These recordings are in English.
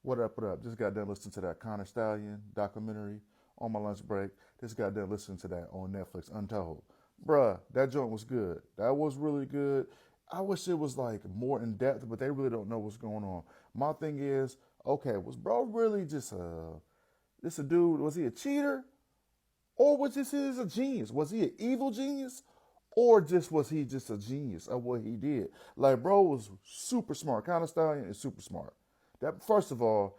What up, what up? Just got done listening to that Connor Stallion documentary on my lunch break. Just got done listening to that on Netflix, Untold. Bruh, that joint was good. That was really good. I wish it was like more in depth, but they really don't know what's going on. My thing is, okay, was bro really just a dude? Was he a cheater? Or was this his a genius? Was he an evil genius? Or just was he just a genius of what he did? Like bro was super smart. Connor Stallion is super smart. That first of all,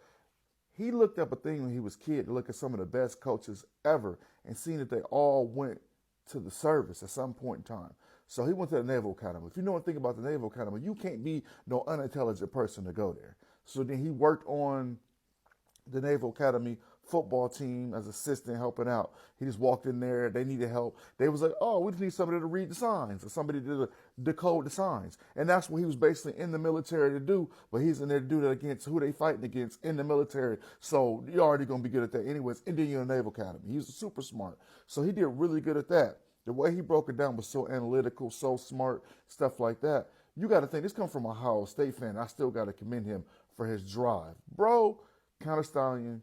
he looked up a thing when he was a kid to look at some of the best coaches ever and seen that they all went to the service at some point in time. So he went to the Naval Academy. If you know anything about the Naval Academy, you can't be no unintelligent person to go there. So then he worked on the Naval Academy football team as assistant helping out. He just walked in there. They needed help. They was like, oh, we just need somebody to read the signs or somebody to decode the signs. And that's what he was basically in the military to do. But he's in there to do that against who they fighting against in the military. So you're already going to be good at that anyways. And then you're in the Naval Academy. He was super smart. So he did really good at that. The way he broke it down was so analytical, so smart, stuff like that. You got to think, this comes from a Ohio State fan. I still got to commend him for his drive. Bro, Counter Stallion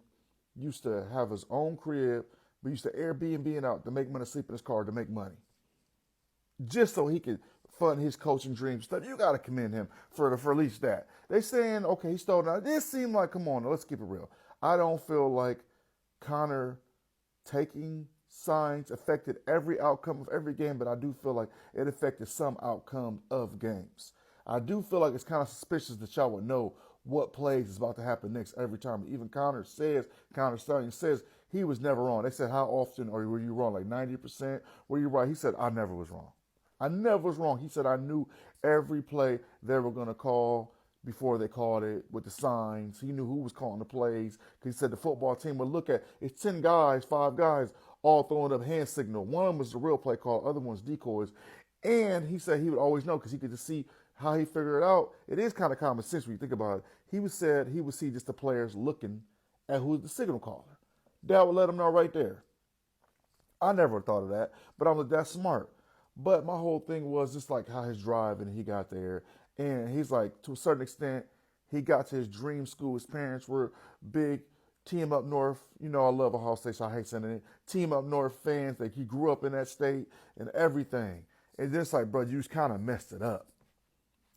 used to have his own crib, but used to Airbnb out to make money, sleep in his car to make money, just so he could fund his coaching dream stuff. You got to commend him for at least that. They saying, okay, he stole now. This seemed like, come on, let's keep it real. I don't feel like Connor taking signs affected every outcome of every game, but I do feel like it affected some outcomes of games. I do feel like it's kind of suspicious that y'all would know what plays is about to happen next every time. Even Connor Stallion says he was never wrong. They said, how often or were you wrong? Like 90%? Were you right? He said, I never was wrong. I never was wrong. He said, I knew every play they were going to call before they called it with the signs. He knew who was calling the plays because he said the football team would look at it's 10 guys, 5 guys, all throwing up hand signal. One of them was the real play call, other one's decoys. And he said he would always know because he could just see how he figured it out. It is kind of common sense when you think about it. He would see just the players looking at who's the signal caller. That would let him know right there. I never thought of that, but I'm like, that's smart. But my whole thing was just like how his drive and he got there. And he's like, to a certain extent, he got to his dream school. His parents were big Team Up North. You know, I love Ohio State, so I hate sending it. Team Up North fans. Like, he grew up in that state and everything. And just like, bro, you just kind of messed it up.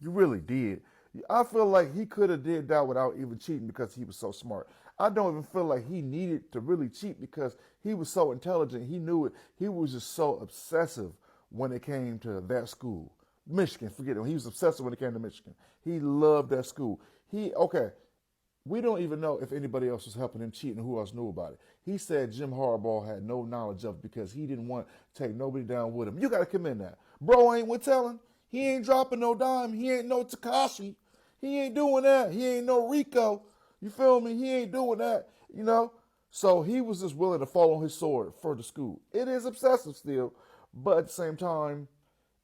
You really did. I feel like he could have did that without even cheating because he was so smart. I don't even feel like he needed to really cheat because he was so intelligent. He knew it. He was just so obsessive when it came to that school. Michigan, forget it. He was obsessive when it came to Michigan. He loved that school. We don't even know if anybody else was helping him cheat and who else knew about it. He said Jim Harbaugh had no knowledge of it because he didn't want to take nobody down with him. You got to commend that. Bro ain't with telling. He ain't dropping no dime. He ain't no Takashi. He ain't doing that. He ain't no Rico. You feel me? He ain't doing that, you know? So he was just willing to fall on his sword for the school. It is obsessive still, but at the same time,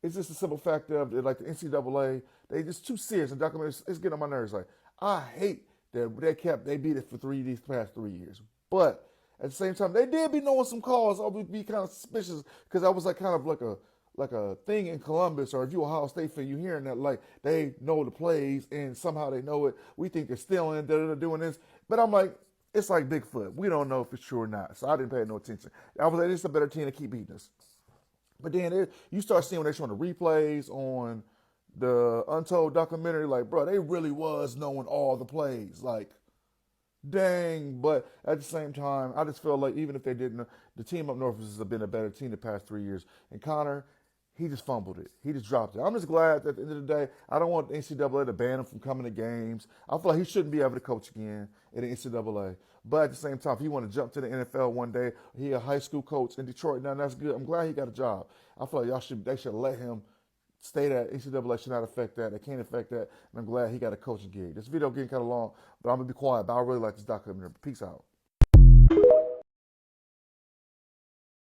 it's just a simple fact of like the NCAA, they just too serious. And documentaries, it's getting on my nerves. Like, I hate that they beat it for these past 3 years. But at the same time, they did be knowing some calls. I would be kind of suspicious because I was like kind of like a thing in Columbus, or if you're a Ohio State fan, you hearing that like they know the plays and somehow they know it. We think they're stealing, they're doing this. But I'm like, it's like Bigfoot. We don't know if it's true or not. So I didn't pay no attention. I was like, it's a better team to keep beating us. But then you start seeing when they're showing the replays on the Untold documentary, like, bro, they really was knowing all the plays. Like, dang. But at the same time, I just feel like even if they didn't, the team up north has been a better team the past 3 years. And Connor, he just fumbled it. He just dropped it. I'm just glad that at the end of the day, I don't want the NCAA to ban him from coming to games. I feel like he shouldn't be able to coach again in the NCAA. But at the same time, if he want to jump to the NFL one day, he a high school coach in Detroit now, that's good. I'm glad he got a job. I feel like they should let him stay that. NCAA should not affect that. They can't affect that. And I'm glad he got a coaching gig. This video getting kind of long, but I'm going to be quiet. But I really like this documentary. Peace out.